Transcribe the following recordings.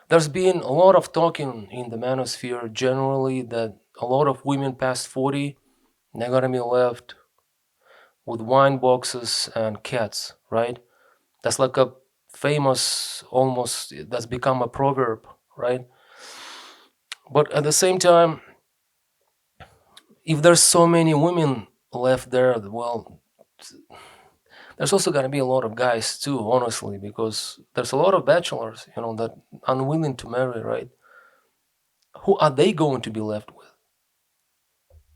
There's been a lot of talking in the manosphere generally that a lot of women past 40, they're gonna be left with wine boxes and cats, right? That's like a famous, almost, that's become a proverb, right? But at the same time, if there's so many women left there, well, there's also gonna be a lot of guys too, honestly, because there's a lot of bachelors, that unwilling to marry, right? Who are they going to be left with?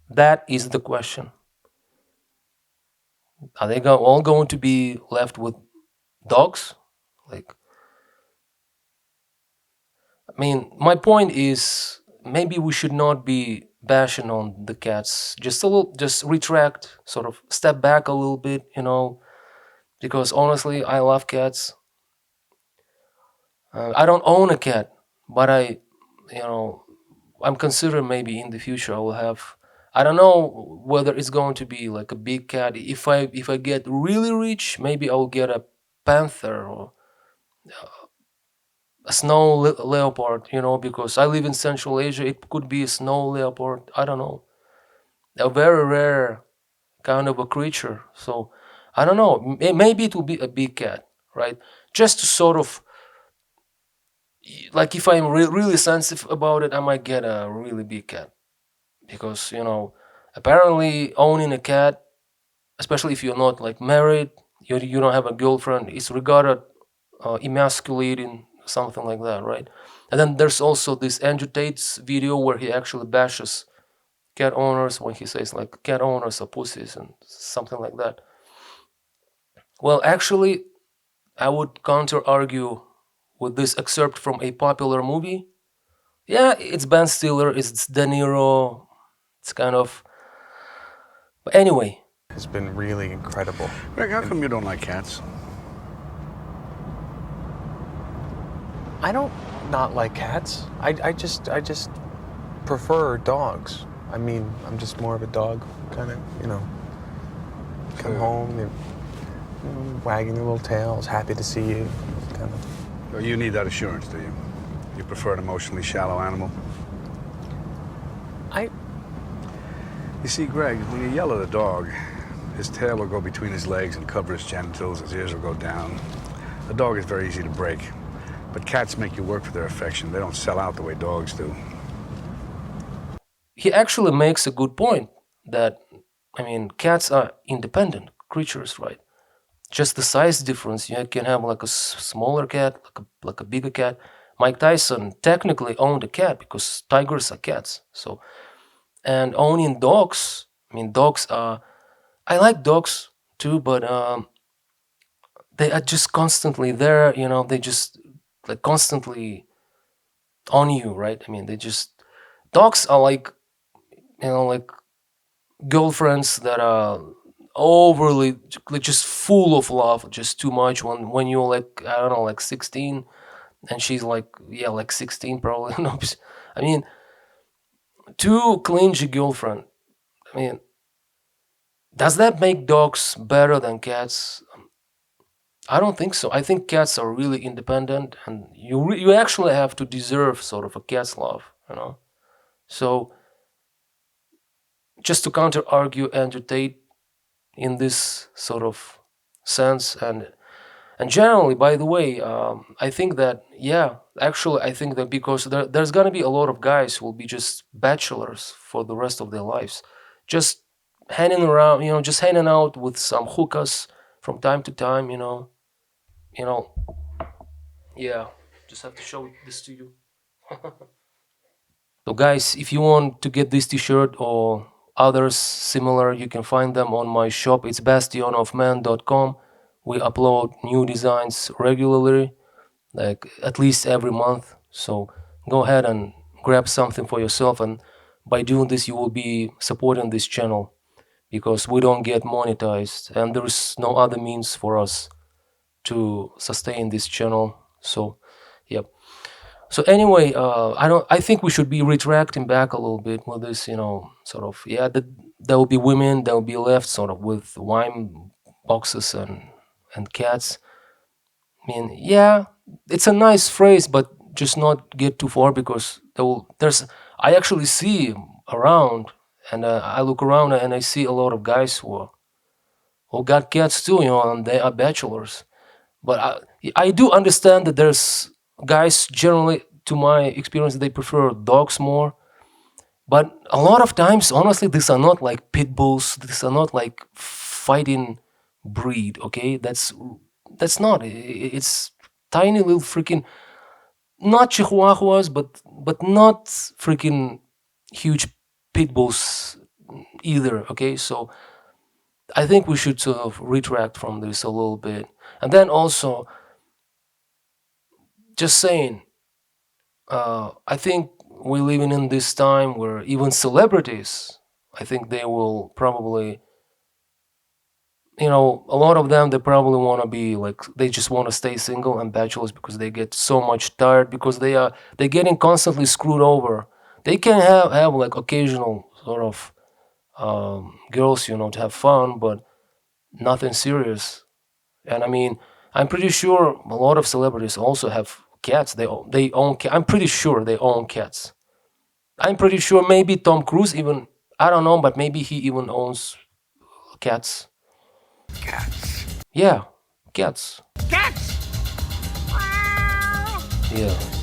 That is the question. Are they all going to be left with dogs? Like, I mean, my point is maybe we should not be bashing on the cats. Just a little, just retract, sort of step back a little bit, because honestly, I love cats. I don't own a cat, but you know, I'm considering maybe in the future I will have. I don't know whether it's going to be like a big cat. If I get really rich, maybe I'll get a panther or a snow leopard. Because I live in Central Asia, it could be a snow leopard. I don't know, a very rare kind of a creature. So I don't know. Maybe it will be a big cat, right? Just to sort of, like, if I'm really sensitive about it, I might get a really big cat because apparently owning a cat, especially if you're not like married, you don't have a girlfriend, is regarded emasculating, something like that, right? And then there's also this Andrew Tate's video where he actually bashes cat owners when he says like cat owners are pussies and something like that. Well, actually, I would counter argue with this excerpt from a popular movie. Yeah, it's Ben Stiller, it's De Niro, it's kind of. But anyway, Has been really incredible. Greg, how come you don't like cats? I don't not like cats. I just prefer dogs. I mean, I'm just more of a dog kind of, come home, they're wagging their little tails, happy to see you, kind of. Well, you need that assurance, do you? You prefer an emotionally shallow animal? I You see, Greg, when you yell at a dog, his tail will go between his legs and cover his genitals, his ears will go down. A dog is very easy to break. But cats make you work for their affection. They don't sell out the way dogs do. he actually makes a good point that, I mean, cats are independent creatures, right? Just the size difference. You can have like a smaller cat, like a bigger cat. Mike Tyson technically owned a cat because tigers are cats. So, and owning dogs, I mean, dogs are. I like dogs too, but they are just constantly there. They just like constantly on you, right? I mean, they just dogs are like like girlfriends that are overly, like, just full of love, just too much. When you're like, I don't know, like 16, and she's like, yeah, like 16 probably. No, I mean, too clingy girlfriend. I mean, does that make dogs better than cats? I don't think so. I think cats are really independent, and you actually have to deserve sort of a cat's love. So just to counter argue Andrew Tate in this sort of sense, and generally, by the way, I think that, yeah, actually, I think that because there's gonna be a lot of guys who will be just bachelors for the rest of their lives, just hanging around, just hanging out with some hookahs from time to time, you know, yeah. Just have to show this to you. So, guys, if you want to get this T-shirt or others similar, you can find them on my shop. It's bastionofman.com. We upload new designs regularly, like at least every month. So go ahead and grab something for yourself, and by doing this, you will be supporting this channel because we don't get monetized, and there is no other means for us to sustain this channel. So, yep. So anyway, I think we should be retracting back a little bit with this, sort of, yeah. There will be women that will be left sort of with wine boxes and cats. I mean, yeah, it's a nice phrase, but just not get too far, because I actually see around, and I look around and I see a lot of guys who got cats too, and they are bachelors. But I do understand that there's guys generally, to my experience, they prefer dogs more. But a lot of times, honestly, these are not like pit bulls. These are not like fighting breed. Okay, that's not. It's tiny little freaking, not chihuahuas, but not freaking huge pit bulls either. Okay, so I think we should sort of retract from this a little bit, and then also just saying, I think we're living in this time where even celebrities, I think they will probably, a lot of them, they probably want to be like, they just want to stay single and bachelors, because they get so much tired, because they're getting constantly screwed over. They can have like occasional sort of girls, to have fun, but nothing serious. And I mean, I'm pretty sure a lot of celebrities also have cats. They own. I'm pretty sure they own cats. I'm pretty sure maybe Tom Cruise even. I don't know, but maybe he even owns cats. Cats. Yeah, cats. Cats! Yeah.